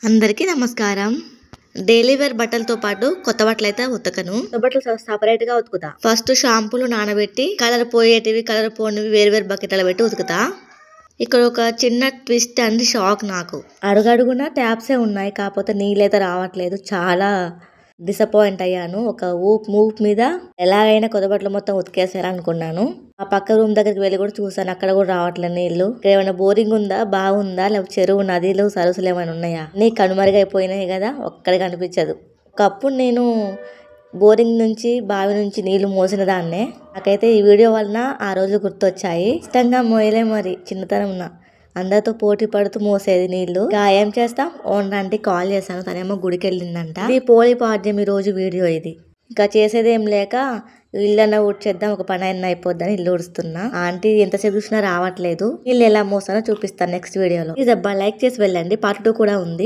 అందరికీ నమస్కారం. Daily wear బట్టలతో పాటు కొత్త బట్టలు అయితే ఉతకను. కొత్త బట్టలు సపరేట్ గా ఉతుకుతా. ఫస్ట్ షాంపూలు నానబెట్టి కలర్ పోయేటివి కలర్ పోనివి వేరు వేరు బకెట్లలో పెట్టి ఉతుకుతా. ఇక్కడ ఒక చిన్న ట్విస్ట్ అండ్ షాక్ నాకు. అడుగడుగున ట్యాప్సే ఉన్నాయి, కాకపోతే నీళ్ళైతే రావట్లేదు. చాలా డిసప్పాయింట్ అయ్యాను. ఒక ఊప్ మీద ఎలాగైనా కొత్త బట్టలు మొత్తం ఉతికేసారు అనుకున్నాను. ఆ పక్క రూమ్ దగ్గరికి వెళ్ళి కూడా చూసాను, అక్కడ కూడా రావట్లేదు నీళ్లు. ఇక్కడ ఏమైనా బోరింగ్ ఉందా, బాగుందా, లేకపోతే చెరువు, నదిలు, సరస్సులు ఏమైనా ఉన్నాయా? నీ కనుమరుగైపోయినాయి కదా, ఒక్కడికి కనిపించదు. ఒకప్పుడు నేను బోరింగ్ నుంచి బావి నుంచి నీళ్లు మోసిన దాన్నే. నాకైతే ఈ వీడియో వలన ఆ రోజు గుర్తొచ్చాయి. ఇష్టంగా మోయలే, మరి చిన్నతనం ఉన్న అందరితో పోటీ పడుతూ మోసేది నీళ్లు. ఇంకా ఏం చేస్తాం, ఓనర్ ఆంటీ కాల్ చేశాను, తనేమో గుడికి వెళ్ళిందంట. ఇది పోలి పాడ్యం ఈ రోజు వీడియో ఇది. ఇంకా చేసేది ఏం లేక ఇల్లన్నా ఊడ్చేద్దాం, ఒక పని అయినా అయిపోద్దని ఇల్లు ఊడుస్తున్నా. ఆంటీ ఎంతసేపు చూసినా రావట్లేదు. ఇల్లు ఎలా మోస్తానో చూపిస్తాను నెక్స్ట్ వీడియోలో. ప్లీజ్ అబ్బా లైక్ చేసి వెళ్ళండి, పార్ట్ 2 కూడా ఉంది.